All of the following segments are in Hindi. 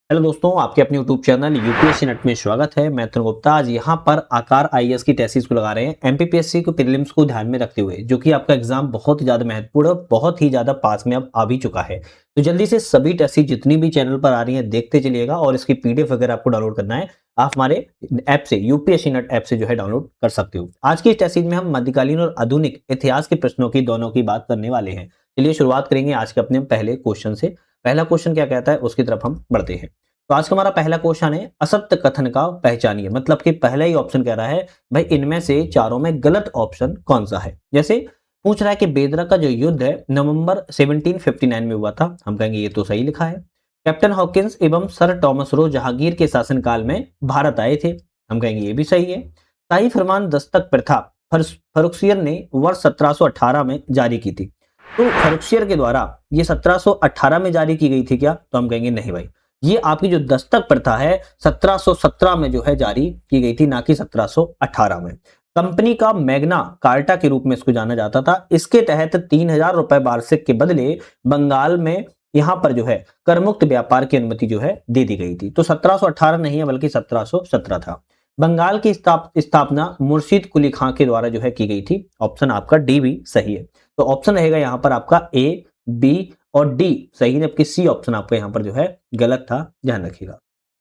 हेलो दोस्तों, आपके अपने यूट्यूब चैनल यूपीएससी नेट में स्वागत है। मैं तरुण गुप्ता आज यहाँ पर आकार आईएएस की टेस्टिस को लगा रहे हैं एमपीपीएससी को प्रीलिम्स को ध्यान में रखते हुए, जो कि आपका एग्जाम बहुत ही ज्यादा महत्वपूर्ण और बहुत ही ज्यादा पास में अब आ भी चुका है। तो जल्दी से सभी टेस्टिस जितनी भी चैनल पर आ रही है देखते चलिएगा, और इसकी पीडीएफ अगर आपको डाउनलोड करना है आप हमारे ऐप से यूपीएससी नेट ऐप से जो है डाउनलोड कर सकते हो। आज की इस टेस्टिस में हम मध्यकालीन और आधुनिक इतिहास के प्रश्नों की दोनों की बात करने वाले हैं। चलिए शुरुआत करेंगे आज के अपने पहले क्वेश्चन से। पहला क्वेश्चन क्या कहता है उसकी तरफ हम बढ़ते हैं। तो आज का हमारा पहला क्वेश्चन है असत्य कथन का पहचानिए। मतलब कि पहला ही ऑप्शन कह रहा है भाई इनमें से चारों में गलत ऑप्शन कौन सा है। जैसे पूछ रहा है कि बेदरा का जो युद्ध है नवंबर 1759 में हुआ था, हम कहेंगे ये तो सही लिखा है। कैप्टन हॉकिंस एवं सर टॉमस रो जहांगीर के शासनकाल में भारत आए थे, हम कहेंगे ये भी सही है। शाही फरमान दस्तक प्रथा फरुखसियर ने वर्ष 1718 में जारी की थी। तो फरुखसियर के द्वारा ये 1718 में जारी की गई थी क्या, तो हम कहेंगे नहीं भाई, ये आपकी जो दस्तक प्रथा है 1717 में जो है जारी की गई थी, ना कि 1718 में। कंपनी का मैग्ना कार्टा के रूप में इसको जाना जाता था। इसके तहत 3000 रुपए वार्षिक के बदले बंगाल में यहां पर जो है करमुक्त व्यापार की अनुमति जो है दे दी गई थी। तो 1718 नहीं है बल्कि 1717 था। बंगाल की स्थापना मुर्शीद कुली खां के द्वारा जो है की गई थी। ऑप्शन आपका डी भी सही है। तो ऑप्शन रहेगा यहाँ पर आपका ए, बी और डी सही है, जबकि सी ऑप्शन आपका यहाँ पर जो है गलत था, ध्यान रखिएगा।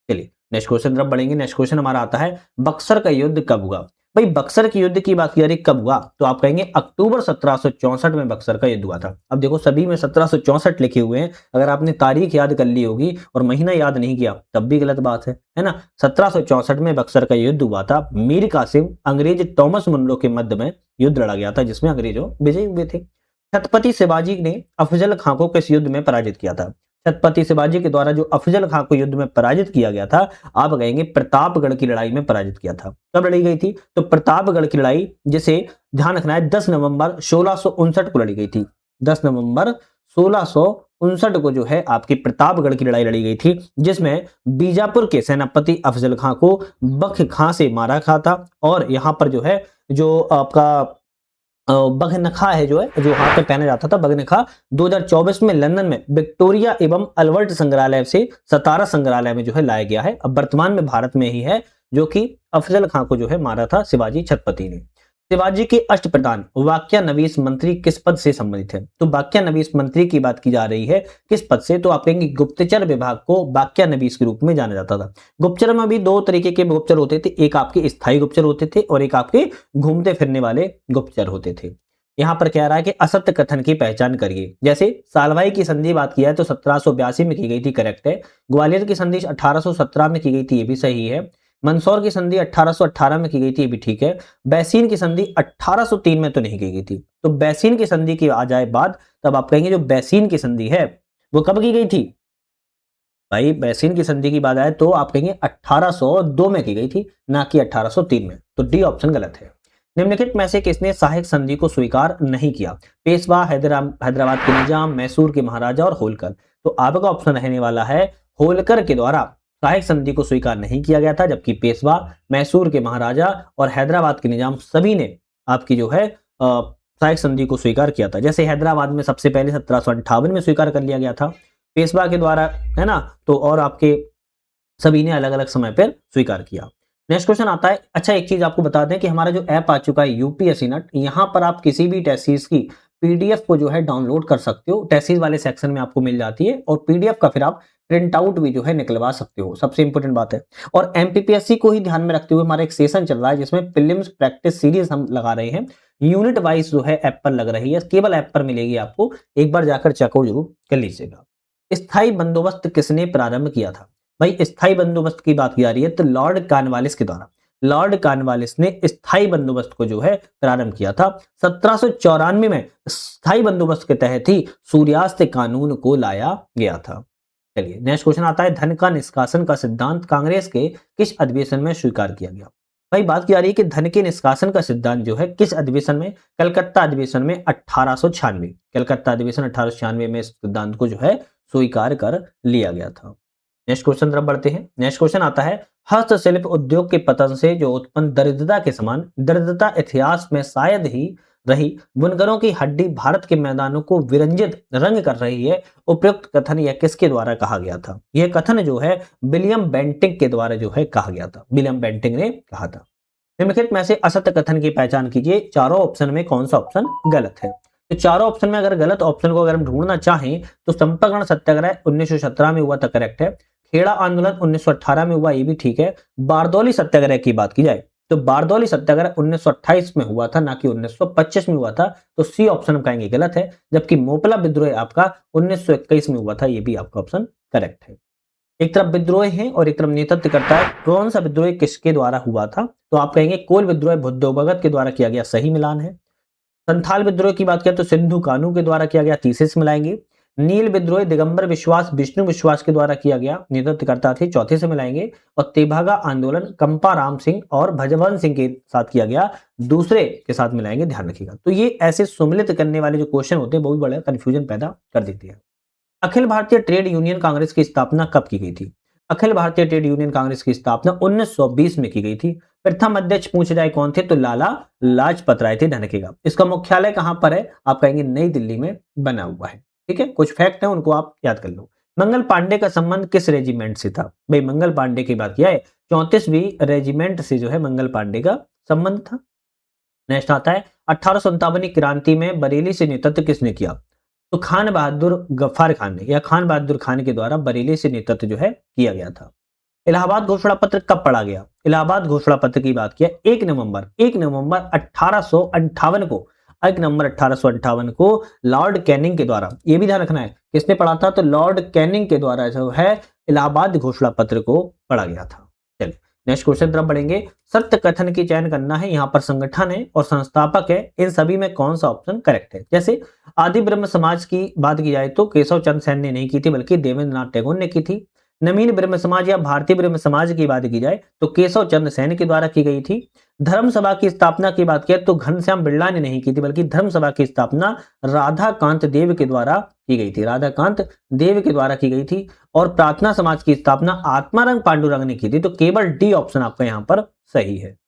चलिए नेक्स्ट क्वेश्चन तरफ बढ़ेंगे। नेक्स्ट क्वेश्चन हमारा आता है बक्सर का युद्ध कब हुआ। भाई बक्सर के युद्ध की बात की जा रही कब हुआ, तो आप कहेंगे अक्टूबर 1764 में बक्सर का युद्ध हुआ था। अब देखो सभी में 1764 लिखे हुए हैं, अगर आपने तारीख याद कर ली होगी और महीना याद नहीं किया तब भी गलत बात है ना। 1764 में बक्सर का युद्ध हुआ था। मीर कासिम अंग्रेज टॉमस मुनरो के मध्य में युद्ध लड़ा गया था, जिसमें अंग्रेजों विजयी हुए थे। छत्रपति शिवाजी ने अफजल खां को किस युद्ध में पराजित किया था। छत्रपति शिवाजी के द्वारा जो अफजल खां को युद्ध में पराजित किया गया था, आप कहेंगे प्रतापगढ़ की लड़ाई में पराजित किया था। कब लड़ी गई थी, तो प्रतापगढ़ की लड़ाई, जिसे ध्यान रखना है 10 नवंबर 1659 को लड़ी गई थी। 10 नवंबर 1659 को जो है आपकी प्रतापगढ़ की लड़ाई लड़ी गई थी, जिसमें बीजापुर के सेनापति अफजल खां को बख खां से मारा खा था। और यहां पर जो है जो आपका बगनखा है जो है, जो हाथ में पहना जाता था बगनखा, 2024 में लंदन में विक्टोरिया एवं अल्बर्ट संग्रहालय से सतारा संग्रहालय में जो है लाया गया है। अब वर्तमान में भारत में ही है, जो कि अफजल खां को जो है मारा था शिवाजी छत्रपति ने। शिवाजी के अष्टप्रधान वाक्यानवीस मंत्री किस पद से संबंधित है। तो वाक्यानवीस मंत्री की बात की जा रही है किस पद से, तो आप कहेंगे गुप्तचर विभाग को वाक्यानवीस के रूप में जाना जाता था। गुप्तचर में भी दो तरीके के गुप्तचर होते थे, एक आपके स्थायी गुप्तचर होते थे और एक आपके घूमते फिरने वाले गुप्तचर होते थे। यहां पर कह रहा है कि असत्य कथन की पहचान करिए। जैसे सालभाई की संधि बात किया है तो 1782 में की गई थी, करेक्ट है। ग्वालियर की संधि 1817 में की गई थी, ये भी सही है। मंदसौर की संधि 1818 में की गई थी, ये भी ठीक है। बैसीन की संधि 1803 में तो नहीं की गई थी। तो बैसीन की संधि की आ जाए बात, तब आप कहेंगे जो बैसीन की संधि है वो कब की गई थी। भाई बैसीन की संधि की बात आए तो आप कहेंगे 1802 में की गई थी, ना कि 1803 में। तो डी ऑप्शन गलत है। निम्नलिखित में से किसने सहायक संधि को स्वीकार नहीं किया। पेशवा, हैदराबाद के निजाम, मैसूर के महाराजा और होलकर। तो आपका ऑप्शन रहने वाला है होलकर के द्वारा सहायक संधि को स्वीकार नहीं किया गया था, जबकि पेशवा, मैसूर के महाराजा और हैदराबाद के निजाम सभी ने आपकी जो है सहायक संधि को स्वीकार किया था। जैसे हैदराबाद में सबसे पहले 1758 में स्वीकार कर लिया गया था पेशवा के द्वारा, है ना। तो और आपके सभी ने अलग अलग समय पर स्वीकार किया। नेक्स्ट क्वेश्चन आता है, अच्छा एक चीज आपको बता दें कि हमारा जो ऐप आ चुका है यूपीएससी नट, यहाँ पर आप किसी भी टेस्ट सीरीज की पीडीएफ को जो है डाउनलोड कर सकते हो। टेस्ट सीरीज वाले सेक्शन में आपको मिल जाती है, और पीडीएफ का फिर आप प्रिंट आउट भी जो है निकलवा सकते हो, सबसे इंपॉर्टेंट बात है। और एमपीपीएससी को ही ध्यान में रखते हुए हमारा एक सेशन चल रहा है, जिसमें प्रीलिम्स प्रैक्टिस सीरीज हम लगा रहे हैं। यूनिट वाइज जो है ऐप पर लग रही है, केवल ऐप पर मिलेगी आपको, एक बार जाकर चेकआउट जरूर कर लीजिएगा। स्थायी बंदोबस्त किसने प्रारंभ किया था। भाई स्थायी बंदोबस्त की बात की जा रही है तो लॉर्ड कॉर्नवालिस के द्वारा, लॉर्ड कॉर्नवालिस ने स्थायी बंदोबस्त को जो है प्रारंभ किया था। 1794 में स्थायी बंदोबस्त के तहत ही सूर्यास्त कानून को लाया गया था। चलिए नेक्स्ट क्वेश्चन आता है, धन का निष्कासन का सिद्धांत कांग्रेस के किस अधिवेशन में स्वीकार किया गया। भाई बात की जा रही है कि धन के निष्कासन का सिद्धांत जो है किस अधिवेशन में, कलकत्ता अधिवेशन में 1896, कलकत्ता अधिवेशन 1896 में इस सिद्धांत को जो है स्वीकार कर लिया गया था। नेक्स्ट क्वेश्चन तरफ बढ़ते हैं। नेक्स्ट क्वेश्चन आता है, हस्तशिल्प उद्योग के पतन से जो उत्पन्न दरिद्रता के समान दरिद्रता इतिहास में शायद ही रही बुनकरों की हड्डी भारत के मैदानों को विरंजित रंग कर रही है, उपयुक्त कथन यह किसके द्वारा कहा गया था? यह कथन जो है विलियम बेंटिंक के द्वारा जो है कहा गया था, विलियम बेंटिंक ने कहा था। निम्नलिखित में से असत्य कथन की पहचान कीजिए, चारों ऑप्शन में कौन सा ऑप्शन गलत है? तो चारों ऑप्शन में अगर गलत ऑप्शन को अगर हम ढूंढना चाहें तो संपर्कण सत्याग्रह 1917 में हुआ था, करेक्ट है। खेड़ा आंदोलन 1918 में हुआ, ये भी ठीक है। बारदौली सत्याग्रह की बात की जाए तो बारदौली सत्याग्रह 1928 में हुआ था, ना कि 1925 में हुआ था, तो सी ऑप्शन हम कहेंगे गलत है। जबकि मोपला विद्रोह आपका 1921 में हुआ था, ये भी आपका ऑप्शन करेक्ट है। एक तरफ विद्रोह है और एक तरफ नेतृत्व करता है, कौन सा विद्रोह किसके द्वारा हुआ था? तो आप कहेंगे कोल विद्रोह बुद्धो भगत के द्वारा किया गया, सही मिलान है। संथाल विद्रोह की बात करें तो सिंधु कानू के द्वारा किया गया, तीसरे से मिलाएंगे। नील विद्रोह दिगंबर विश्वास विष्णु विश्वास के द्वारा किया गया, नेतृत्व करता थे, चौथे से मिलाएंगे। और तेभागा आंदोलन कंपा राम सिंह और भजवंत सिंह के साथ किया गया, दूसरे के साथ मिलाएंगे, ध्यान रखिएगा। तो ये ऐसे सुमिलित करने वाले जो क्वेश्चन होते हैं बहुत बड़ा कंफ्यूजन पैदा कर देते हैं। अखिल भारतीय ट्रेड यूनियन कांग्रेस की स्थापना कब की गई थी? अखिल भारतीय ट्रेड यूनियन कांग्रेस की स्थापना 1920 में की गई थी। प्रथम अध्यक्ष पूछे जाए कौन थे, तो लाला लाजपत राय थे, ध्यान रखिएगा। इसका मुख्यालय कहां पर है? आप कहेंगे नई दिल्ली में बना हुआ है। ठीक है, कुछ फैक्ट है उनको आप याद कर लो। मंगल पांडे का संबंध किस रेजिमेंट से था? भाई मंगल पांडे की बात किया है, 34वीं रेजिमेंट से जो है मंगल पांडे का संबंध था। नेक्स्ट आता है 1857 की क्रांति में बरेली से नेतृत्व किसने किया? तो खान बहादुर गफ्फार खान ने या खान बहादुर खान के द्वारा बरेली से नेतृत्व जो है किया गया था। इलाहाबाद घोषणा पत्र कब पढ़ा गया? इलाहाबाद घोषणा पत्र की बात किया 1 नवंबर 1858 को, 1 नवंबर 1858 को लॉर्ड कैनिंग के द्वारा, ये भी ध्यान रखना है किसने पढ़ा था, तो लॉर्ड कैनिंग के द्वारा जो है इलाहाबाद घोषणा पत्र को पढ़ा गया था। चलिए नेक्स्ट क्वेश्चन तरफ बढ़ेंगे। सत्य कथन की चयन करना है, यहाँ पर संगठन है और संस्थापक है, इन सभी में कौन सा ऑप्शन करेक्ट है? जैसे आदि ब्रह्म समाज की बात की जाए तो केशव चंद्र सेन ने नहीं की थी, बल्कि देवेंद्र नाथ टैगोर ने की थी। नवीन ब्रह्म समाज या भारतीय ब्रह्म समाज की बात की जाए तो केशव चंद्र सेन के द्वारा की गई थी। धर्म सभा की स्थापना की बात किया तो घनश्याम बिरला ने नहीं की थी, बल्कि धर्म सभा की स्थापना राधाकांत देव के द्वारा की गई थी, राधाकांत देव के द्वारा की गई थी। और प्रार्थना समाज की स्थापना आत्मारंग पांडुरंग ने की थी। तो केवल डी ऑप्शन आपका यहाँ पर सही है।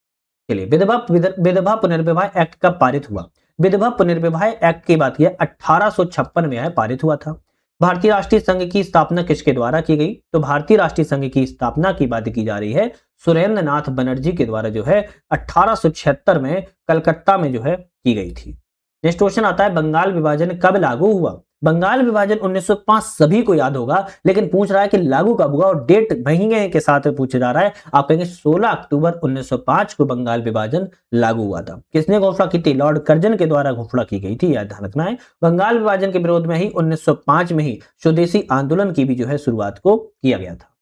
चलिए विधवा पुनर्विवाह एक्ट कब पारित हुआ? विधवा पुनर्विवाह एक्ट की बात किया 1856 में है, पारित हुआ था। भारतीय राष्ट्रीय संघ की स्थापना किसके द्वारा की गई? तो भारतीय राष्ट्रीय संघ की स्थापना की बात की जा रही है सुरेंद्र नाथ बनर्जी के द्वारा जो है 1876 में कलकत्ता में जो है की गई थी। नेक्स्ट क्वेश्चन आता है बंगाल विभाजन कब लागू हुआ? बंगाल विभाजन 1905 सभी को याद होगा, लेकिन पूछ रहा है कि लागू कब हुआ और डेट महीने के साथ पूछा जा रहा है। आप कहेंगे 16 अक्टूबर 1905 को बंगाल विभाजन लागू हुआ था। किसने घोषणा की थी? लॉर्ड कर्जन के द्वारा घोषणा की गई थी, याद रखना है। बंगाल विभाजन के विरोध में ही 1905 में ही स्वदेशी आंदोलन की भी जो है शुरुआत को किया गया था।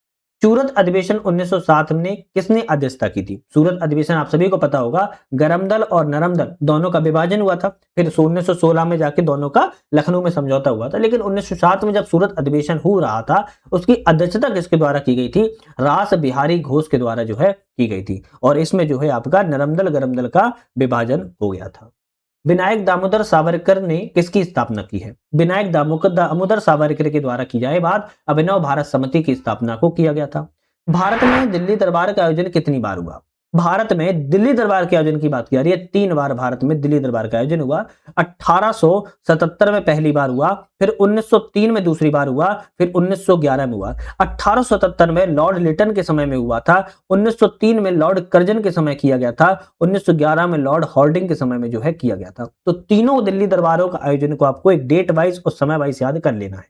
सूरत अधिवेशन 1907 में किसने अध्यक्षता की थी? सूरत अधिवेशन आप सभी को पता होगा, गरम दल और नरम दल दोनों का विभाजन हुआ था, फिर 1916 में जाके दोनों का लखनऊ में समझौता हुआ था। लेकिन 1907 में जब सूरत अधिवेशन हो रहा था, उसकी अध्यक्षता किसके द्वारा की गई थी? रास बिहारी घोष के द्वारा जो है की गई थी। और इसमें जो है आपका नरम दल गरम दल का विभाजन हो गया था। विनायक दामोदर सावरकर ने किसकी स्थापना की है? विनायक दामोदर सावरकर के द्वारा की जाए बात, अभिनव भारत समिति की स्थापना को किया गया था। भारत में दिल्ली दरबार का आयोजन कितनी बार हुआ? भारत में दिल्ली दरबार के आयोजन की बात की जा रही है, 3 बार भारत में दिल्ली दरबार का आयोजन हुआ। 1877 में पहली बार हुआ, फिर 1903 में दूसरी बार हुआ, फिर 1911 में हुआ। 1877 में लॉर्ड लिटन के समय में हुआ था, 1903 में लॉर्ड कर्जन के समय किया गया था, 1911 में लॉर्ड हॉर्डिंग के समय में जो है किया गया था। तो तीनों दिल्ली दरबारों का आयोजन को आपको एक डेट वाइज और समय वाइज याद कर लेना है।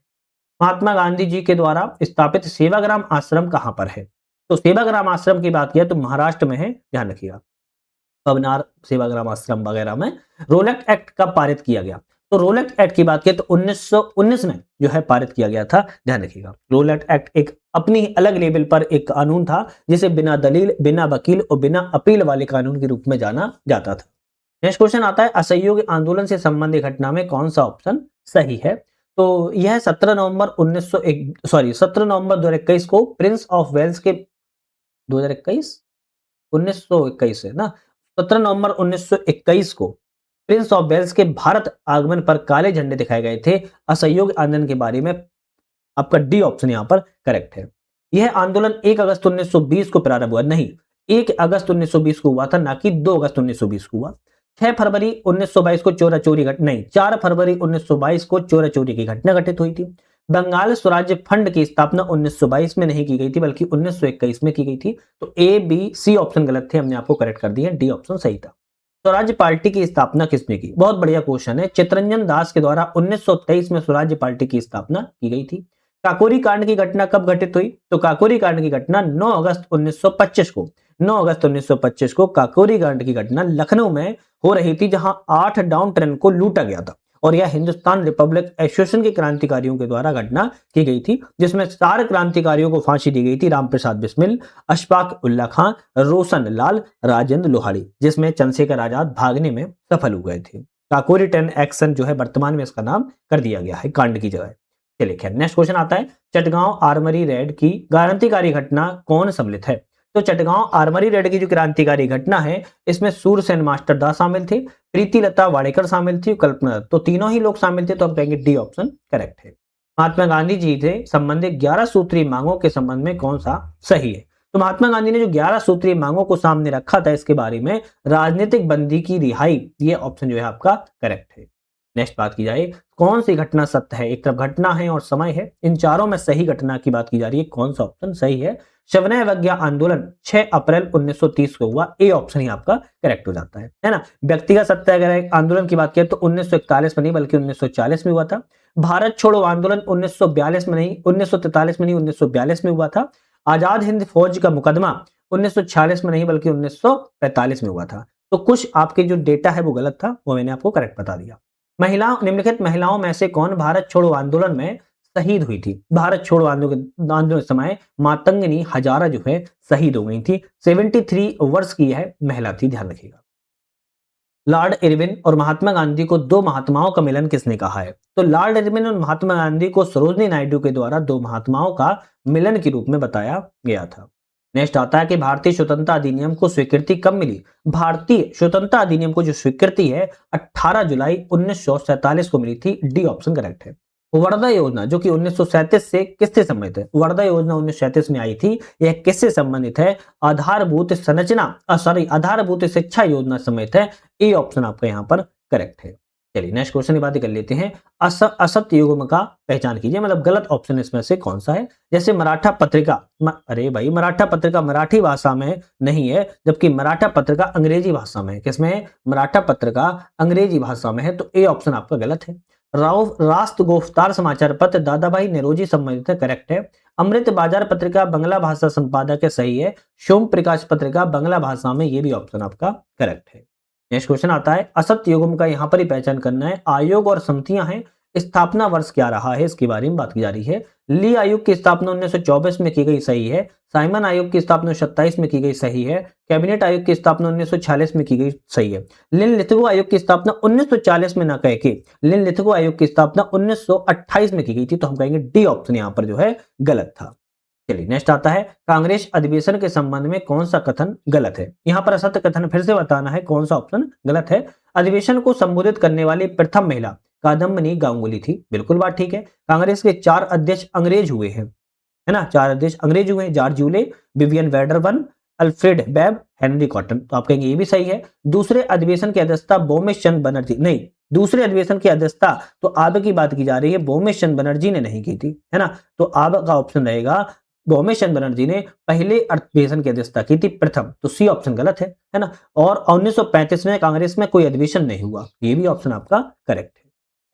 महात्मा गांधी जी के द्वारा स्थापित सेवाग्राम आश्रम कहां पर है? तो सेवाग्राम आश्रम की बात किया तो महाराष्ट्र में है, ध्यान रखिएगा। पवनार सेवाग्राम आश्रम वगैरह में। रोलेट एक्ट कब पारित किया गया? तो रोलेट एक्ट की बात किया तो 1919 में जो है पारित किया गया था, ध्यान रखिएगा। रोलेट एक्ट एक अपनी अलग लेवल पर एक कानून था, जिसे बिना दलील, बिना वकील और बिना अपील वाले कानून के रूप में जाना जाता था। नेक्स्ट क्वेश्चन आता है असहयोग आंदोलन से संबंधित घटना में कौन सा ऑप्शन सही है? तो यह 17 नवंबर 2021 को प्रिंस ऑफ वेल्स के 2021 1921 है ना, 17 नवंबर 1921 को प्रिंस ऑफ वेल्स के भारत आगमन पर काले झंडे दिखाए गए थे। असहयोग आंदोलन के बारे में आपका डी ऑप्शन यहां पर करेक्ट है। यह आंदोलन 1 अगस्त 1920 को प्रारंभ हुआ, नहीं 1 अगस्त 1920 को हुआ था, ना कि 2 अगस्त 1920 को हुआ। 6 फरवरी 1922 को चोरा चोरी घटना नहीं 4 फरवरी 1922 को चोरा चोरी की घटना घटित हुई थी। बंगाल स्वराज्य फंड की स्थापना 1922 में नहीं की गई थी बल्कि 1921 में की गई थी। तो ए बी सी ऑप्शन गलत थे, हमने आपको करेक्ट कर दिया, डी ऑप्शन सही था। स्वराज्य पार्टी की स्थापना किसने की? बहुत बढ़िया क्वेश्चन है। चितरंजन दास के द्वारा 1923 में स्वराज्य पार्टी की स्थापना की गई थी। काकोरी कांड की घटना कब घटित हुई? तो काकोरी कांड की घटना 9 अगस्त 1925 को 9 अगस्त 1925 को काकोरी कांड की घटना लखनऊ में हो रही थी, जहां 8 डाउन ट्रेन को लूटा गया था और यह हिंदुस्तान रिपब्लिक एसोसिएशन के क्रांतिकारियों के द्वारा घटना की गई थी, जिसमें 4 क्रांतिकारियों को फांसी दी गई थी। रामप्रसाद बिस्मिल, अशफाक उल्ला खां, रोशन लाल, राजेंद्र लोहाड़ी, जिसमें चंद्रशेखर आजाद भागने में सफल हो गए थे। काकोरी ट्रेन एक्शन जो है वर्तमान में इसका नाम कर दिया गया है कांड की जगह। चलिए खैर, नेक्स्ट क्वेश्चन आता है, चटगांव आर्मरी रेड की क्रांतिकारी घटना कौन सम्मिलित है? तो चटगांव आर्मरी रेड की जो क्रांतिकारी घटना है, इसमें सूरसेन मास्टर दास शामिल थे, प्रीति लता वाडेकर शामिल थी, कल्पना, तो तीनों ही लोग शामिल थे। तो हम कहेंगे डी ऑप्शन करेक्ट है। महात्मा गांधी जी से संबंधित 11 सूत्रीय मांगों के संबंध में कौन सा सही है? तो महात्मा गांधी ने जो 11 सूत्रीय मांगों को सामने रखा था, इसके बारे में राजनीतिक बंदी की रिहाई, ये ऑप्शन जो है आपका करेक्ट है। नेक्स्ट बात की जाए, कौन सी घटना सत्य है? एक तरफ घटना है और समय है, इन चारों में सही घटना की बात की जा रही है, कौन सा ऑप्शन सही है? सविनय अवज्ञा आंदोलन 6 अप्रैल 1930 को हुआ, ए ऑप्शन ही आपका करेक्ट हो जाता है ना। व्यक्तिगत सत्याग्रह आंदोलन की बात करें तो 1941 में नहीं बल्कि 1940 में हुआ था। भारत छोड़ो आंदोलन 1942 में नहीं 1943 में नहीं 1942 में हुआ था। आजाद हिंद फौज का मुकदमा 1946 में नहीं बल्कि 1945 में हुआ था। तो कुछ आपके जो डेटा है वो गलत था, वो मैंने आपको करेक्ट बता दिया। निम्नलिखित महिलाओं में से कौन भारत छोड़ो आंदोलन में शहीद हुई थी? भारत छोड़ो आंदोलन समय मातंगिनी हजारा जो है शहीद हो गई थी। 73 वर्ष की यह महिला थी, ध्यान रखिएगा। लॉर्ड इरविन और महात्मा गांधी को दो महात्माओं का मिलन किसने कहा है? तो लॉर्ड इरविन और महात्मा गांधी को सरोजनी नायडू के द्वारा दो महात्माओं का मिलन के रूप में बताया गया था। नेक्स्ट आता है कि भारतीय स्वतंत्रता अधिनियम को स्वीकृति कब मिली? भारतीय स्वतंत्रता अधिनियम को जो स्वीकृति है 18 जुलाई 1947 को मिली थी, डी ऑप्शन करेक्ट है। वर्धा योजना जो कि 1937 से किससे संबंधित है? वर्धा योजना 1937 में आई थी, यह किससे संबंधित है? आधारभूत संरचना आधारभूत शिक्षा योजना संबंधित है, ए ऑप्शन आपका यहाँ पर करेक्ट है। चलिए नेक्स्ट क्वेश्चन की बात कर लेते हैं। असत्य युग्म का पहचान कीजिए, मतलब गलत ऑप्शन इसमें से कौन सा है? जैसे मराठा पत्रिका, अरे भाई मराठा पत्रिका मराठी भाषा में नहीं है, जबकि मराठा पत्रिका अंग्रेजी भाषा में है। किसमें है? मराठा पत्रिका अंग्रेजी भाषा में है, तो ए ऑप्शन आपका गलत है। राष्ट्र गुफ्तार समाचार पत्र दादा भाई नौरोजी संबंधित है, करेक्ट है। अमृत बाजार पत्रिका बांग्ला भाषा संपादक है, सही है। सोम प्रकाश पत्रिका बांग्ला भाषा में, ये भी ऑप्शन आपका करेक्ट है। नेक्स्ट क्वेश्चन आता है, असत्य युग्म का यहाँ पर ही पहचान करना है। आयोग और समितियां हैं, स्थापना वर्ष क्या रहा है, इसके बारे में बात की जा रही है। ली आयोग की स्थापना 1924 में की गई, सही है। साइमन आयोग की स्थापना 27 में की गई, सही है। कैबिनेट आयोग की स्थापना 1946 में की गई, सही है। लिन-लिथगो आयोग की स्थापना 1940 में ना कह के लिन-लिथगो आयोग की स्थापना 1928 में की गई थी, तो हम कहेंगे डी ऑप्शन यहाँ पर जो है गलत था। चलिए नेक्स्ट आता है, कांग्रेस अधिवेशन के संबंध में कौन सा कथन गलत है? यहाँ पर असत्य कथन फिर से बताना है, कौन सा ऑप्शन गलत है? अधिवेशन को संबोधित करने वाली प्रथम महिला कादम्बिनी गांगुली थी, बिल्कुल बात ठीक है। कांग्रेस के 4 अध्यक्ष अंग्रेज हुए हैं, है ना, 4 अध्यक्ष अंग्रेज हुए हैं, George Yule, Vivian Wedderburn, Alfred Webb, Henry Cotton, तो आप कहेंगे ये भी सही है। दूसरे अधिवेशन की अध्यक्षता बोमेश चंद बनर्जी, नहीं, दूसरे अधिवेशन की अध्यक्षता तो आब की बात की जा रही है, बोमेश चंद बनर्जी ने नहीं की थी, है ना, तो आब का ऑप्शन रहेगा। बोमेश चंद बनर्जी ने पहले अधिवेशन की अध्यक्षता की थी, प्रथम, तो सी ऑप्शन गलत है ना। और 1935 में कांग्रेस में कोई अधिवेशन नहीं हुआ, ये भी ऑप्शन आपका करेक्ट है।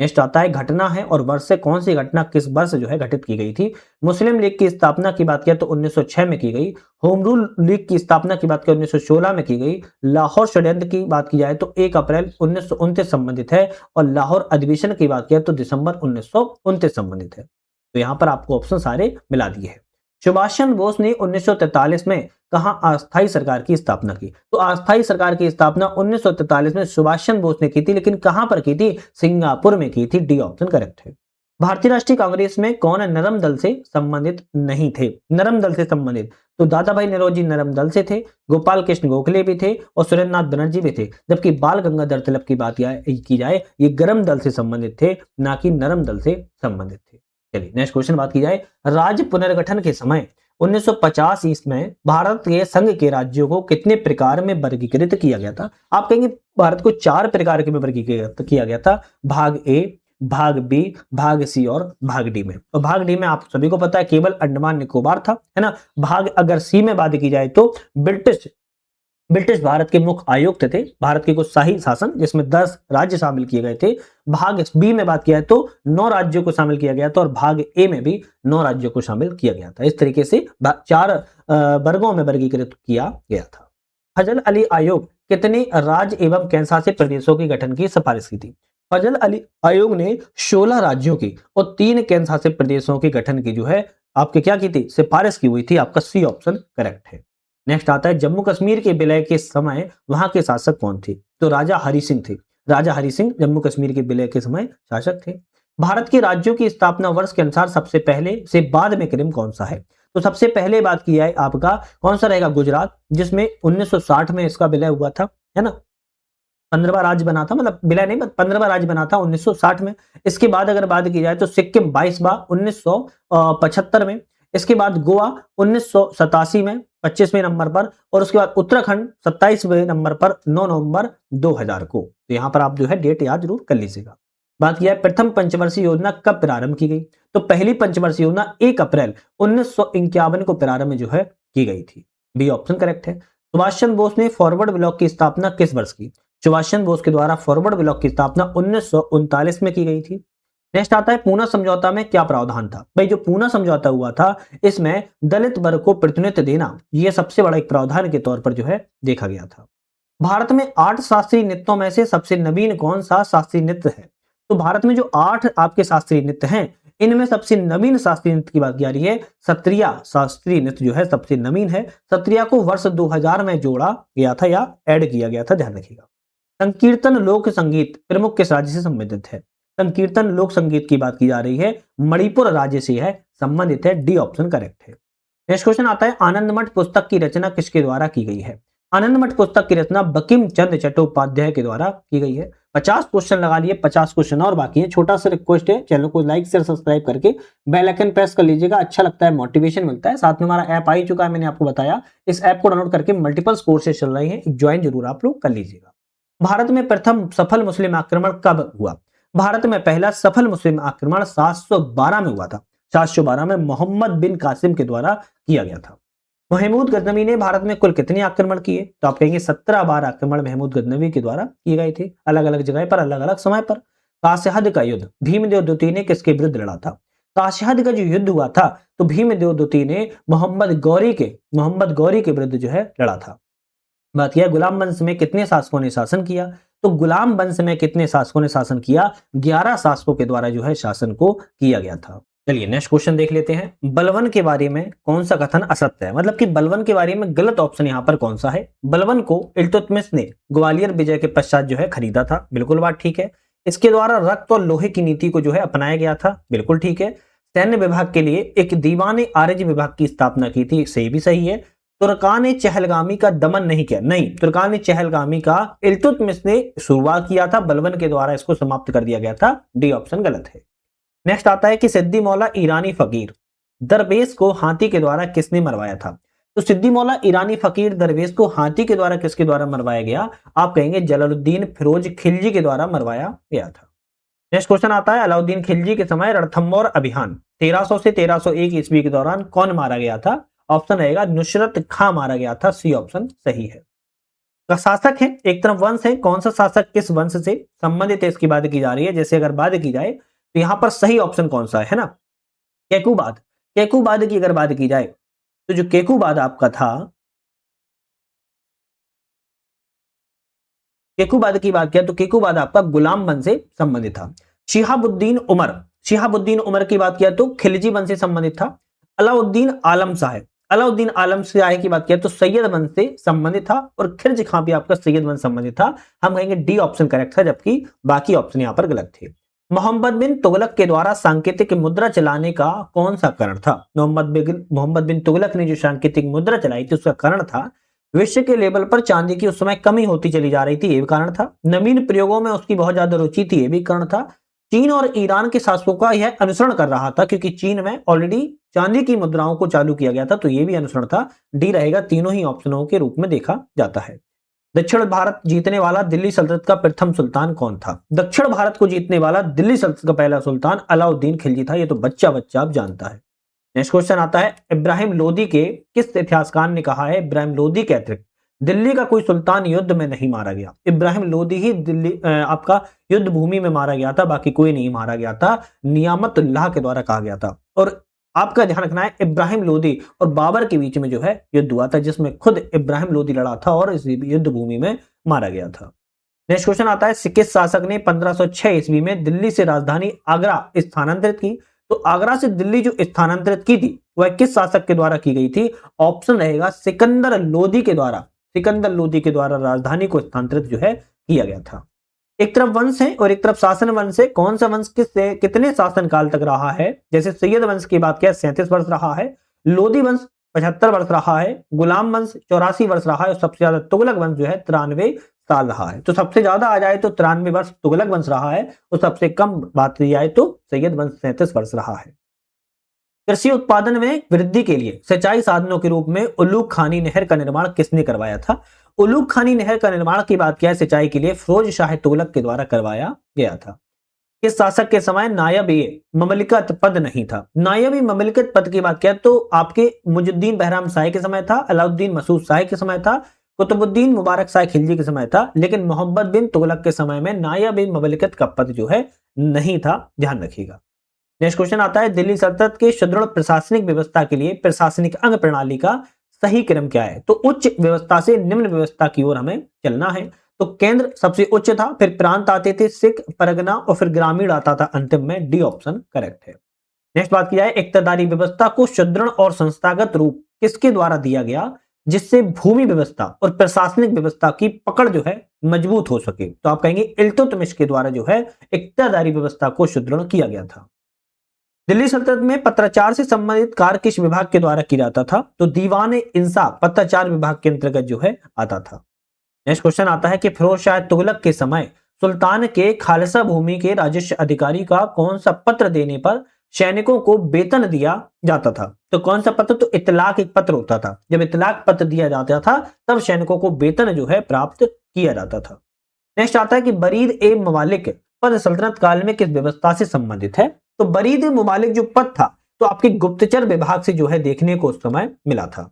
नेक्स्ट आता है, घटना है और वर्ष से कौन सी घटना किस वर्ष जो है घटित की गई थी? मुस्लिम लीग की स्थापना की बात किया तो 1906 में की गई। होम रूल लीग की स्थापना की बात की 1916 में की गई। लाहौर षड्यंत्र की बात की जाए तो 1 अप्रैल 1929 संबंधित है, और लाहौर अधिवेशन की बात किया तो दिसंबर 1929 संबंधित है। तो यहाँ पर आपको ऑप्शन सारे मिला दिए हैं। सुभाष चंद्र बोस ने 1943 में कहां अस्थायी सरकार की स्थापना की? तो अस्थायी सरकार की स्थापना 1943 में सुभाष चंद्र बोस ने की थी, लेकिन कहां पर की थी? सिंगापुर में की थी, डी ऑप्शन करेक्ट है। भारतीय राष्ट्रीय कांग्रेस में कौन नरम दल से संबंधित नहीं थे? नरम दल से संबंधित तो दादा भाई नौरोजी नरम दल से थे, गोपाल कृष्ण गोखले भी थे और सुरेंद्रनाथ बनर्जी भी थे, जबकि बाल गंगाधर तिलक की बात की जाए ये गरम दल से संबंधित थे, ना कि नरम दल से संबंधित थे। चलिए नेक्स्ट क्वेश्चन बात की जाए, राज्य पुनर्गठन के समय 1950 ईस्वी में भारत के संघ के राज्यों को कितने प्रकार में वर्गीकृत किया गया था? आप कहेंगे भारत को 4 प्रकार के में वर्गीकृत किया गया था, भाग ए, भाग बी, भाग सी और भाग डी में। और भाग डी में आप सभी को पता है केवल अंडमान निकोबार था, है ना। भाग अगर सी में बात की जाए तो ब्रिटिश भारत के मुख्य आयुक्त थे, भारत के कुछ शाही शासन जिसमें 10 राज्य शामिल किए गए थे। भाग बी में बात किया है तो 9 राज्यों को शामिल किया गया था और भाग ए में भी 9 राज्यों को शामिल किया गया था। इस तरीके से 4 वर्गों में वर्गीकृत किया गया था। फजल अली आयोग कितने राज्य एवं केंद्रशासित प्रदेशों के गठन की सिफारिश की थी? फजल अली आयोग ने 16 राज्यों की और 3 केंद्रशासित प्रदेशों के गठन की जो है आपके क्या की थी, सिफारिश की हुई थी। आपका सी ऑप्शन करेक्ट है। नेक्स्ट आता है जम्मू कश्मीर के विलय के समय वहां के शासक कौन थे? तो राजा हरि सिंह थे। राजा हरि सिंह जम्मू कश्मीर के विलय के समय शासक थे। भारत के राज्यों की स्थापना वर्ष के अनुसार सबसे पहले से बाद में क्रम कौन सा है? तो सबसे पहले बात किया है आपका कौन सा रहेगा? गुजरात, जिसमें 1960 में इसका विलय हुआ था, है ना। 15वां राज्य बना था, मतलब विलय नहीं 15वां राज्य बना था 1960 में। इसके बाद अगर बात की जाए तो सिक्किम 22वां 1975 में। इसके बाद गोवा 1987 में 25वें नंबर पर, और उसके बाद उत्तराखंड 27वें नंबर पर 9 नवंबर 2000 को। तो यहां पर आप जो है डेट याद जरूर कर लीजिएगा। बात किया है प्रथम पंचवर्षीय योजना कब प्रारंभ की गई? तो पहली पंचवर्षीय योजना 1 अप्रैल 1951 को प्रारंभ जो है की गई थी। बी ऑप्शन करेक्ट है। सुभाष चंद्र बोस ने फॉरवर्ड ब्लॉक की स्थापना किस वर्ष की? सुभाष चंद्र बोस के द्वारा फॉरवर्ड ब्लॉक की स्थापना 1939 में की गई थी। नेक्स्ट आता है पूना समझौता में क्या प्रावधान था? भाई जो पूना समझौता हुआ था इसमें दलित वर्ग को प्रतिनिधित्व देना यह सबसे बड़ा एक प्रावधान के तौर पर जो है देखा गया था। भारत में 8 शास्त्रीय नृत्यों में से सबसे नवीन कौन सा शास्त्रीय नृत्य है? तो भारत में जो 8 आपके शास्त्रीय नृत्य हैं इनमें सबसे नवीन शास्त्रीय नृत्य की बात की जा रही है सत्रिया शास्त्रीय नृत्य जो है सबसे नवीन है। सत्रिया को वर्ष 2000 में जोड़ा गया था या ऐड किया गया था, ध्यान रखिएगा। संकीर्तन लोक संगीत प्रमुख किस राज्य से संबंधित है? संकीर्तन लोक संगीत की बात की जा रही है मणिपुर राज्य से है संबंधित है। डी ऑप्शन करेक्ट है। नेक्स्ट क्वेश्चन आता है आनंद मठ पुस्तक की रचना किसके द्वारा की गई है? आनंद मठ पुस्तक की रचना बंकिम चंद्र चट्टोपाध्याय के द्वारा की गई है। 50 क्वेश्चन लगा लिए, 50 क्वेश्चन और बाकी है। छोटा सा रिक्वेस्ट है, चैनल को लाइक शेयर सब्सक्राइब करके बेल आइकन प्रेस कर लीजिएगा, अच्छा लगता है, मोटिवेशन मिलता है। साथ में हमारा ऐप आ ही चुका है, मैंने आपको बताया। इस ऐप को डाउनलोड करके मल्टीपल कोर्सेज चल रहे हैं, ज्वाइन जरूर आप लोग कर लीजिएगा। भारत में प्रथम सफल मुस्लिम आक्रमण कब हुआ? भारत में पहला सफल मुस्लिम आक्रमण 712 में हुआ था। 712 में मोहम्मद बिन कासिम के द्वारा किया गया था। महमूद गजनवी ने भारत में कुल कितने आक्रमण किए? तो आप कहेंगे 17 बार आक्रमण महमूद गजनवी के द्वारा किए गए थे, अलग अलग जगह पर अलग अलग समय पर। कासिहद का युद्ध भीमदेव द्वितीय ने किसके विरुद्ध लड़ा था? कासिहद का जो युद्ध हुआ था तो भीमदेव द्वितीय ने मोहम्मद गौरी के विरुद्ध जो है लड़ा था। बात किया गुलाम वंश में कितने शासकों ने शासन किया? तो गुलाम वंश में कितने शासकों ने शासन किया? 11 शासकों के द्वारा जो है शासन को किया गया था। चलिए नेक्स्ट क्वेश्चन देख लेते हैं। बलवन के बारे में कौन सा कथन असत्य है? मतलब कि बलवन के बारे में गलत ऑप्शन यहां पर कौन सा है? बलवन को इल्तुतमिश ने ग्वालियर विजय के पश्चात जो है खरीदा था, बिल्कुल बात ठीक है। इसके द्वारा रक्त और लोहे की नीति को जो है अपनाया गया था, बिल्कुल ठीक है। सैन्य विभाग के लिए एक दीवान आरज विभाग की स्थापना की थी, सही भी सही है। तुर्कान ने चहलगामी का दमन नहीं किया, नहीं, तुर्कान ने चहलगामी का इल्तुतमिश ने शुरुआत किया था, बलवन के द्वारा इसको समाप्त कर दिया गया था। डी ऑप्शन गलत है। नेक्स्ट आता है कि सिद्दी मौला ईरानी फकीर दरवेश को हाथी के द्वारा किसने मरवाया था? तो सिद्दी मौला ईरानी फकीर दरवेश को हाथी के द्वारा किसके द्वारा मरवाया गया? आप कहेंगे जलालुद्दीन फिरोज खिलजी के द्वारा मरवाया गया था। नेक्स्ट क्वेश्चन आता है अलाउद्दीन खिलजी के समय रणथंभौर अभियान 1300 से 1301 ईस्वी के दौरान कौन मारा गया था? ऑप्शन रहेगा नुसरत खां मारा गया था, सी ऑप्शन सही है। का शासक है, एक तरफ वंश है, कौन सा शासक किस वंश से संबंधित है इसकी बात की जा रही है। जैसे अगर बात की जाए तो यहां पर सही ऑप्शन कौन सा है ना? केकुबाद। केकुबाद की अगर बात की जाए तो जो केकुबाद आपका था, केकुबाद की बात किया तो केकुबाद आपका गुलाम वंश से संबंधित था। शिहाबुद्दीन उमर की बात किया तो खिलजी वंश से संबंधित था। अलाउद्दीन आलम शाह की बात किया तो सैयद वंश से संबंधित था, और खिलजी खां भी आपका सैयद वंश संबंधित था। हम कहेंगे डी ऑप्शन करेक्ट था, जबकि बाकी ऑप्शन यहां पर गलत थे। मोहम्मद बिन तुगलक के द्वारा सांकेतिक मुद्रा चलाने का कौन सा कारण था? मोहम्मद बिन तुगलक ने जो सांकेतिक मुद्रा चलाई थी उसका कारण था विश्व के लेवल पर चांदी की उस समय कमी होती चली जा रही थी, ये भी कारण था। नवीन प्रयोगों में उसकी बहुत ज्यादा रुचि थी, ये भी कारण था। चीन और ईरान के शासकों का यह अनुसरण कर रहा था, क्योंकि चीन में ऑलरेडी चांदी की मुद्राओं को चालू किया गया था, तो यह भी अनुसरण था। डी रहेगा, तीनों ही ऑप्शनों के रूप में देखा जाता है। दक्षिण भारत जीतने वाला दिल्ली सल्तनत का प्रथम सुल्तान कौन था? दक्षिण भारत को जीतने वाला दिल्ली सल्तनत का पहला सुल्तान अलाउद्दीन खिलजी था। ये तो बच्चा बच्चा आप जानता है। नेक्स्ट क्वेश्चन आता है, इब्राहिम लोदी के किस इतिहासकार ने कहा है इब्राहिम लोदी के अतिरिक्त दिल्ली का कोई सुल्तान युद्ध में नहीं मारा गया? इब्राहिम लोदी ही दिल्ली आपका युद्ध भूमि में मारा गया था, बाकी कोई नहीं मारा गया था। नियामतुल्लाह के द्वारा कहा गया था। और आपका ध्यान रखना है, इब्राहिम लोदी और बाबर के बीच में जो है युद्ध हुआ था, जिसमें खुद इब्राहिम लोदी लड़ा था और इस युद्ध भूमि में मारा गया था। नेक्स्ट क्वेश्चन आता है, किस शासक ने 1506 ईस्वी में दिल्ली से राजधानी आगरा स्थानांतरित की? तो आगरा से दिल्ली जो स्थानांतरित की थी वह किस शासक के द्वारा की गई थी? ऑप्शन रहेगा सिकंदर लोदी के द्वारा। सिकंदर लोदी के द्वारा राजधानी को स्थानांतरित जो है किया गया था। एक तरफ वंश है और एक तरफ शासन वंश है। कौन सा वंश किससे कितने शासन काल तक रहा है? जैसे सैयद वंश की बात किया 37 वर्ष रहा है, लोदी वंश 75 वर्ष रहा है, गुलाम वंश 84 वर्ष रहा है और सबसे ज्यादा तुगलक वंश जो है 93 साल रहा है। तो सबसे ज्यादा आ जाए तो 93 वर्ष तुगलक वंश रहा है और सबसे कम बात की जाए तो सैयद वंश 37 वर्ष रहा है। कृषि उत्पादन में वृद्धि के लिए सिंचाई साधनों के रूप में उल्लूक खानी नहर का निर्माण किसने करवाया था? उल्लूक खानी नहर का निर्माण की बात किया सिंचाई के लिए फिरोज शाह तुगलक के द्वारा करवाया गया था। किस शासक के समय नायब ममलिकत पद नहीं था? नायब ममलिकत पद की बात किया तो आपके मुजुद्दीन बहराम शाही के समय था, अलाउद्दीन मसूद शाही के समय था, कुतुबुद्दीन मुबारक शाह खिलजी के समय था, लेकिन मोहम्मद बिन तुगलक के समय में नायब ममलिकत का पद जो है नहीं था। ध्यान रखिएगा। नेक्स्ट क्वेश्चन आता है, दिल्ली सल्तनत के सुदृढ़ प्रशासनिक व्यवस्था के लिए प्रशासनिक अंग प्रणाली का सही क्रम क्या है? तो उच्च व्यवस्था से निम्न व्यवस्था की ओर हमें चलना है। तो केंद्र सबसे उच्च था, फिर प्रांत आते थे, सिख, परगना और फिर ग्रामीण आता था अंतिम में। डी ऑप्शन करेक्ट है। नेक्स्ट बात की जाए, इक्तदारी व्यवस्था को सुदृढ़ और संस्थागत रूप किसके द्वारा दिया गया जिससे भूमि व्यवस्था और प्रशासनिक व्यवस्था की पकड़ जो है मजबूत हो सके? तो आप कहेंगे इल्तुतमिश के द्वारा जो है इक्तदारी व्यवस्था को सुदृढ़ किया गया था। दिल्ली सल्तनत में पत्राचार से संबंधित कार्य किस विभाग के द्वारा किया जाता था? तो दीवान इंसाफ पत्राचार विभाग के अंतर्गत जो है आता था। नेक्स्ट क्वेश्चन आता है कि फिरोज शाह तुगलक के समय सुल्तान के खालसा भूमि के राजस्व अधिकारी का कौन सा पत्र देने पर सैनिकों को वेतन दिया जाता था? तो कौन सा पत्र? तो इतलाक एक पत्र होता था। जब इतलाक पत्र दिया जाता था तब सैनिकों को वेतन जो है प्राप्त किया जाता था। नेक्स्ट आता है कि बरीद ए ममालिक पद सल्तनत काल में किस व्यवस्था से संबंधित है? तो बरीद ए ममालिक जो पद था तो आपके गुप्तचर विभाग से जो है देखने को उस समय मिला था।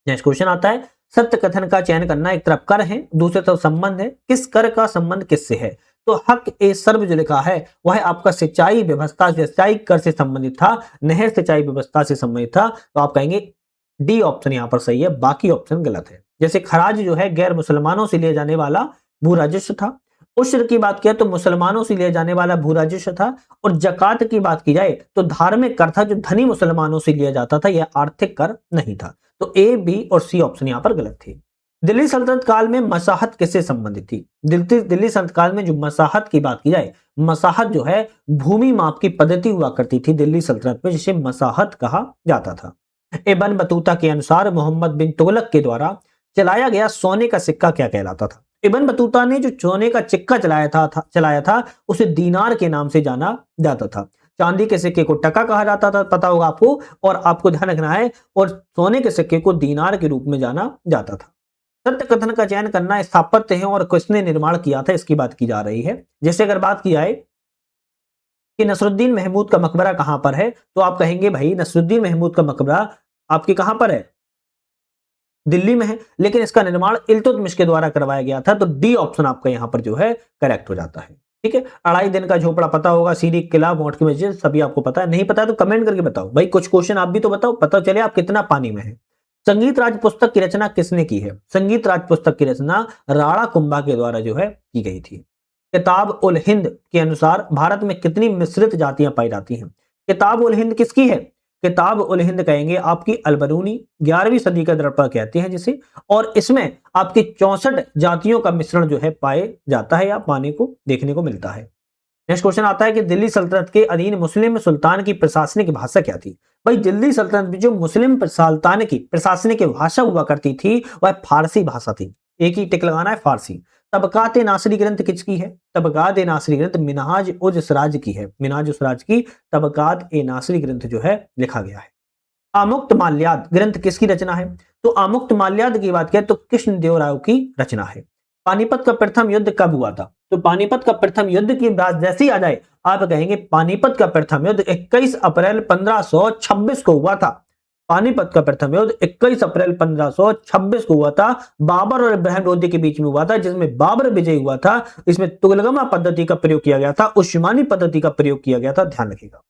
नेक्स्ट क्वेश्चन आता है, सत्य कथन का चयन करना। एक तरफ कर है, दूसरी तरफ संबंध है। किस कर का संबंध किससे है? तो हक ए सर्व जो लिखा है वह आपका सिंचाई व्यवस्था सिंचाई कर से संबंधित था, नहर सिंचाई व्यवस्था से संबंधित था। तो आप कहेंगे डी ऑप्शन यहां पर सही है, बाकी ऑप्शन गलत है। जैसे खराज जो है गैर मुसलमानों से लिया जाने वाला भू राजस्व था। उश्र की बात किया तो मुसलमानों से लिया जाने वाला भू राजस्व था। और जकात की बात की जाए तो धार्मिक कर था जो धनी मुसलमानों से लिया जाता था, यह आर्थिक कर नहीं था। तो ए, बी और सी ऑप्शन यहां पर गलत थी। दिल्ली सल्तनत काल में मसाहत किससे संबंधित थी? दिल्ली सल्तनत काल में जो मसाहत की बात की जाए, मसाहत जो है भूमि माप की पद्धति हुआ करती थी दिल्ली सल्तनत में, जिसे मसाहत कहा जाता था। इब्न बतूता के अनुसार मोहम्मद बिन तुगलक के द्वारा चलाया गया सोने का सिक्का क्या कहलाता था? इब्न बतूता ने जो सोने का सिक्का चलाया था उसे दीनार के नाम से जाना जाता था। चांदी के सिक्के को टका कहा जाता था, पता होगा आपको, और आपको ध्यान रखना है, और सोने के सिक्के को दीनार के रूप में जाना जाता था। सत्य कथन का चयन करना स्थापत्य है और किसने निर्माण किया था इसकी बात की जा रही है। जैसे अगर बात की जाए कि नसरुद्दीन महमूद का मकबरा कहां पर है, तो आप कहेंगे भाई नसरुद्दीन महमूद का मकबरा आपके कहां पर है? दिल्ली में है, लेकिन इसका निर्माण इल्तुतमिश के द्वारा करवाया गया था। तो डी ऑप्शन आपका यहां पर जो है करेक्ट हो जाता है। ठीक है, 2.5 दिन का झोपड़ा पता होगा, सीरी किला, मोट की मस्जिद, सभी आपको पता है। नहीं पता है तो कमेंट करके बताओ भाई, कुछ क्वेश्चन आप भी तो बताओ, पता चले आप कितना पानी में है। संगीत राज पुस्तक की रचना किसने की है? संगीत राज पुस्तक की रचना राणा कुंभा के द्वारा जो है की गई थी। किताब उल हिंद के अनुसार भारत में कितनी मिश्रित जातियां पाई जाती हैं? किताब उल हिंद किसकी है? किताब उल हिंद कहेंगे आपकी अलबरूनी 11वीं सदी का दर्पण कहते हैं जिसे, और इसमें आपकी 64 जातियों का मिश्रण जो है पाए जाता है या पाने को देखने को मिलता है। नेक्स्ट क्वेश्चन आता है कि दिल्ली सल्तनत के अधीन मुस्लिम सुल्तान की प्रशासनिक भाषा क्या थी? भाई दिल्ली सल्तनत में जो मुस्लिम सुल्तान की प्रशासनिक भाषा हुआ करती थी वह फारसी भाषा थी। एक ही टिक लगाना है, फारसी। तबकात नासरी ग्रंथ किसकी है? तबकात नासरी ग्रंथ मिनहाज उज सराज की है। मिनहाज उज सराज की तबकात नासरी ग्रंथ जो है लिखा गया है। आमुक्त माल्याद ग्रंथ किसकी रचना है? तो आमुक्त माल्याद की बात करें तो कृष्णदेवराय की रचना है। पानीपत का प्रथम युद्ध कब हुआ था? तो पानीपत का प्रथम युद्ध की बात जैसी आ जाए आप कहेंगे पानीपत का प्रथम युद्ध 21 अप्रैल 1526 को हुआ था। पानीपत का प्रथम युद्ध 21 अप्रैल 1526 को हुआ था। बाबर और इब्राहिम लोदी के बीच में हुआ था, जिसमें बाबर विजयी हुआ था। इसमें तुगलकमा पद्धति का प्रयोग किया गया था, उस्मानी पद्धति का प्रयोग किया गया था, ध्यान रखिएगा।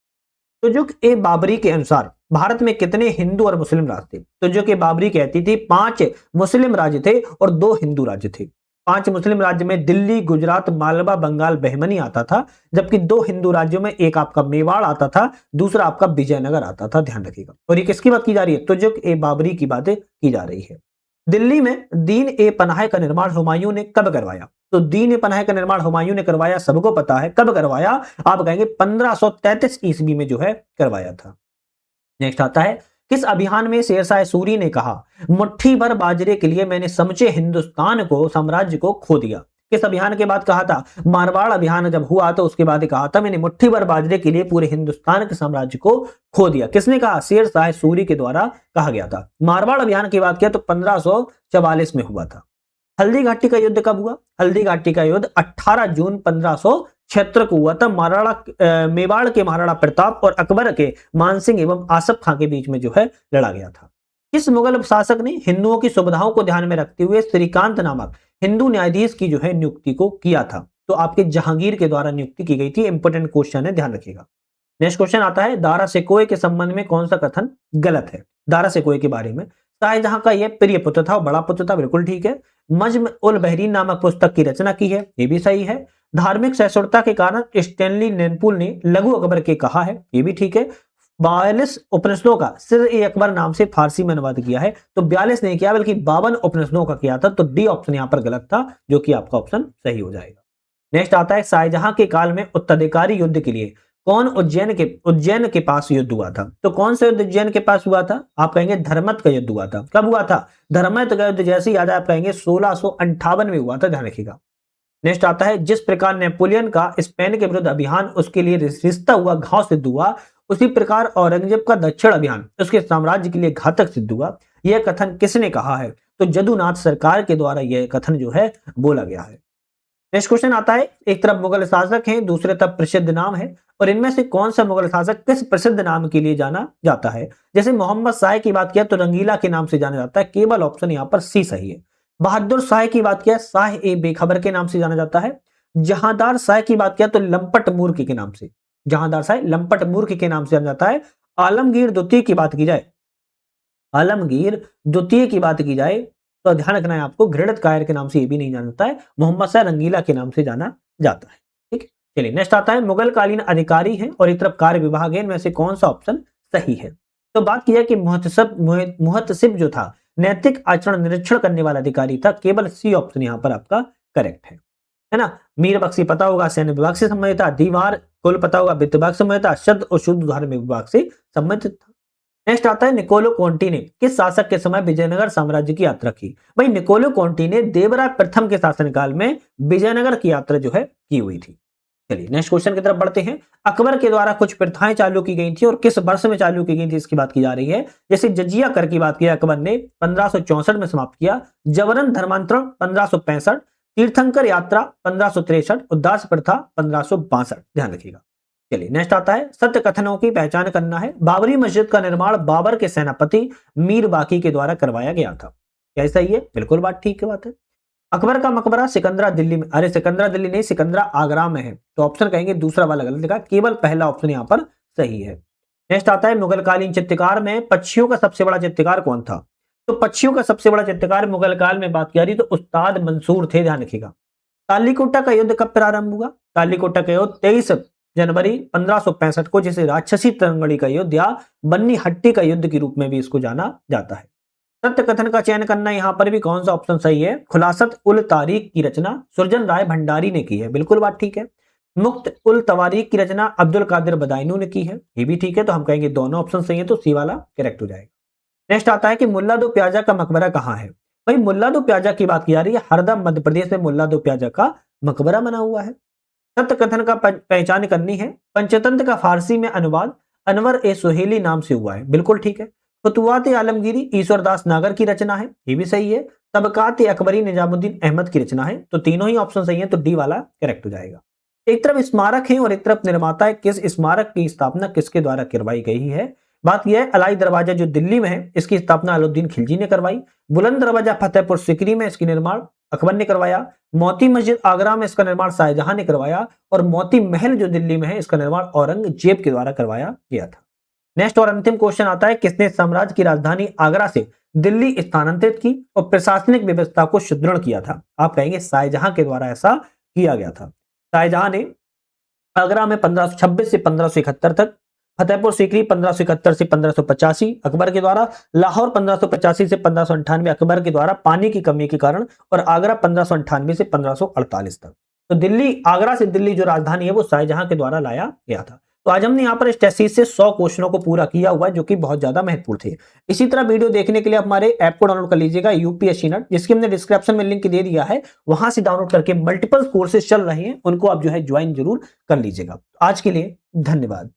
तुजुक ए बाबरी के अनुसार भारत में कितने हिंदू और मुस्लिम राज्य थे? तुजुक ए बाबरी कहती थी 5 मुस्लिम राज्य थे और 2 हिंदू राज्य थे। 5 मुस्लिम राज्य में दिल्ली, गुजरात, मालवा, बंगाल, बहमनी आता था, जबकि 2 हिंदू राज्यों में एक आपका मेवाड़ आता था, दूसरा आपका विजयनगर आता था, ध्यान रखिएगा। और ये किसकी बात की जा रही है? तुजुक ए बाबरी की बातें की जा रही है। दिल्ली में दीन ए पनाह का निर्माण हुमायूं ने कब करवाया? तो दीन ए पनाह का निर्माण हुमायूं ने करवाया, सबको पता है कब करवाया। आप कहेंगे 1533 ईस्वी में जो है करवाया था। नेक्स्ट आता है, किस अभियान में शेरशाह सूरी ने कहा मुट्ठी भर बाजरे के लिए मैंने समूचे हिंदुस्तान को, साम्राज्य को खो दिया? किस अभियान के बाद कहा था? मारवाड़ अभियान जब हुआ तो उसके बाद कहा था मैंने मुट्ठी भर बाजरे के लिए पूरे हिंदुस्तान के साम्राज्य को खो दिया। किसने कहा? शेरशाह सूरी के द्वारा कहा गया था। मारवाड़ अभियान की बात किया तो 1544 में हुआ था। हल्दी घाटी का युद्ध कब हुआ? हल्दी घाटी का युद्ध 18 जून 1576 को हुआ था। मेवाड़ के महाराणा प्रताप और अकबर के मानसिंह एवं आसफ खां के बीच में जो है लड़ा गया था। किस मुगल शासक ने हिंदुओं की सुविधाओं को ध्यान में रखते हुए श्रीकांत नामक हिंदू न्यायाधीश की जो है नियुक्ति को किया था? तो आपके जहांगीर के द्वारा नियुक्ति की गई थी। इंपोर्टेंट क्वेश्चन है, ध्यान रखिएगा। नेक्स्ट क्वेश्चन आता है, दारा सिकोय के संबंध में कौन सा कथन गलत है? दारा सिकोय के बारे में, शाहजहां का यह प्रिय पुत्र था, बड़ा पुत्र था, बिल्कुल ठीक है। मज्म उल बहरीन नामक पुस्तक की रचना की है, ये भी सही है। धार्मिक सहिष्णुता के कारण स्टैनली नेनपुल ने लघु अकबर के कहा है, ये भी ठीक है। 42 उपनिषदों का सिर ए अकबर नाम से फारसी में अनुवाद किया है, तो 42 नहीं किया बल्कि 52 उपनिषदों का किया था, तो डी ऑप्शन यहां पर गलत था, जो कि आपका ऑप्शन सही हो जाएगा। नेक्स्ट आता है, शाहजहां के काल में उत्तराधिकारी युद्ध के लिए कौन उज्जैन के पास युद्ध हुआ था? तो कौन सा युद्ध उज्जैन के पास हुआ था? आप कहेंगे धर्मत का युद्ध हुआ था। कब हुआ था? धर्मत का युद्ध जैसे ही याद आप कहेंगे 1658 में हुआ था, ध्यान रखिएगा। नेक्स्ट आता है, जिस प्रकार नेपोलियन का स्पेन के विरुद्ध अभियान उसके लिए रिश्ता हुआ घाव सिद्ध हुआ, उसी प्रकार औरंगजेब का दक्षिण अभियान उसके साम्राज्य के लिए घातक सिद्ध हुआ। यह कथन किसने कहा है? तो जदुनाथ सरकार के द्वारा यह कथन जो है बोला गया है। नेक्स्ट क्वेश्चन आता है, एक तरफ मुगल शासक हैं, दूसरे तरफ प्रसिद्ध नाम है, और इनमें से कौन सा मुगल शासक किस प्रसिद्ध नाम के लिए जाना जाता है? जैसे मोहम्मद शाह की बात किया तो रंगीला के नाम से जाना जाता है, केवल ऑप्शन यहाँ पर सी सही है। बहादुर शाह की बात किया, शाह ए बेखबर के नाम से जाना जाता है। जहांदार शाह की बात किया तो लंपट मूर्ख के नाम से, जहांदार शाह लंपट मूर्ख के नाम से जाना जाता है। आलमगीर द्वितीय की बात की जाए, आलमगीर द्वितीय की बात की जाए तो ध्यान रखना है आपको, घृणित कायर के नाम से ये भी नहीं जाना जाता है, मोहम्मद शाह रंगीला के नाम से जाना जाता है। ठीक है, चलिए नेक्स्ट आता है, मुगल कालीन अधिकारी हैं और एक तरफ कार्य विभाग है, इनमें से कौन सा ऑप्शन सही है? तो बात की जाए कि मुहतसिब जो था नैतिक आचरण निरीक्षण करने वाला अधिकारी था, केवल सी ऑप्शन यहाँ पर आपका करेक्ट है ना। मीर बख्शी पता होगा सैन्य विभाग से संबंधित था, दीवार कुल पता होगा वित्त विभाग से संबंधित था, शुद्ध और शुद्ध धार्मिक विभाग से संबंधित था। नेक्स्ट आता है, निकोलो कॉन्टी ने किस शासक के समय विजयनगर साम्राज्य की यात्रा की? भाई निकोलो कॉन्टी ने देवराय प्रथम के शासनकाल में विजयनगर की यात्रा जो है की हुई थी। चलिए नेक्स्ट क्वेश्चन की तरफ बढ़ते हैं। अकबर के द्वारा कुछ प्रथाएं चालू की गई थी और किस वर्ष में चालू की गई थी इसकी बात की जा रही है। जैसे जजिया कर की बात की अकबर ने 1564 में समाप्त किया, जबरन धर्मांतरण 1565, तीर्थंकर यात्रा 1563, उदास प्रथा 1562, ध्यान रखिएगा। चलिए नेक्स्ट आता है, सत्य कथनों की पहचान करना है। बाबरी मस्जिद का निर्माण बाबर के सेनापति मीर बाकी के द्वारा करवाया गया था, क्या सही है? बिल्कुल बात ठीक है बात है। अकबर का मकबरा सिकंदरा दिल्ली में, अरे सिकंदरा दिल्ली नहीं, सिकंदरा आगरा में है, तो ऑप्शन कहेंगे दूसरा वाला गलत लिखा, केवल पहला ऑप्शन यहाँ पर सही है। नेक्स्ट आता है, मुगल कालीन चित्रकार में पक्षियों का सबसे बड़ा चित्रकार कौन था? तो पक्षियों का सबसे बड़ा चित्रकार मुगल काल में बात की जा रही तो उस्ताद मंसूर थे, ध्यान रखिएगा। तालीकोटा का युद्ध कब प्रारंभ हुआ? तालीकोटा का युद्ध 23 जनवरी 1565 को, जिसे राक्षसी तरंगड़ी का युद्ध या बन्नी हट्टी का युद्ध के रूप में भी इसको जाना जाता है। सत्य कथन का चयन करना, यहां पर भी कौन सा ऑप्शन सही है? खुलासत उल तारीख की रचना सुरजन राय भंडारी ने की है, बिल्कुल बात ठीक है। मुक्त उल तवारीख की रचना अब्दुल कादिर बदायूनी ने की है, ये भी ठीक है, तो हम कहेंगे दोनों ऑप्शन सही है, तो सी वाला करेक्ट हो जाएगा। नेक्स्ट आता है कि मुल्ला दो प्याजा का मकबरा कहां है? भाई मुल्ला दो प्याजा की बात की जा रही है, हरदा मध्य प्रदेश में मुल्ला दो प्याजा का मकबरा बना हुआ है। सत्य कथन का पहचान करनी है। पंचतंत्र का फारसी में अनुवाद अनवर ए सुहेली नाम से हुआ है, बिल्कुल ठीक है। फतुवात आलमगीरी ईश्वरदास नागर की रचना है, ये भी सही है। तबकात अकबरी निजामुद्दीन अहमद की रचना है, तो तीनों ही ऑप्शन सही है, तो डी वाला करेक्ट हो जाएगा। एक तरफ स्मारक है और एक तरफ निर्माता है, किस स्मारक की स्थापना किसके द्वारा करवाई गई है? बात यह है, अलाई दरवाजा जो दिल्ली में है, इसकी स्थापना अलाउद्दीन खिलजी ने करवाई। बुलंद दरवाजा फतेहपुर सिकरी में इसकी निर्माण अकबर ने करवाया। मोती मस्जिद आगरा में इसका निर्माण शाहजहां ने करवाया। और मोती महल जो दिल्ली में है, इसका निर्माण औरंगजेब के द्वारा करवाया गया था। नेक्स्ट और अंतिम क्वेश्चन आता है, किसने साम्राज्य की राजधानी आगरा से दिल्ली स्थानांतरित की और प्रशासनिक व्यवस्था को सुदृढ़ किया था? आप कहेंगे शाहजहां के द्वारा ऐसा किया गया था। शाहजहां ने आगरा में 1526 से 1571 तक, फतेहपुर सीकरी 1571 से 1585 अकबर के द्वारा, लाहौर 1585 से 1598 अकबर के द्वारा पानी की कमी के कारण, और आगरा 1598 से 1548 तक। तो दिल्ली, आगरा से दिल्ली जो राजधानी है वो शाहजहां के द्वारा लाया गया था। तो आज हमने यहाँ पर इस टेस्ट से 100 क्वेश्चनों को पूरा किया हुआ है, जो कि बहुत ज्यादा महत्वपूर्ण थे। इसी तरह वीडियो देखने के लिए आप हमारे ऐप को डाउनलोड कर लीजिएगा, यूपीएससी नेट, जिसकी हमने डिस्क्रिप्शन में लिंक दे दिया है। वहां से डाउनलोड करके मल्टीपल कोर्सेज चल रहे हैं, उनको आप जो है ज्वाइन जरूर कर लीजिएगा। आज के लिए धन्यवाद।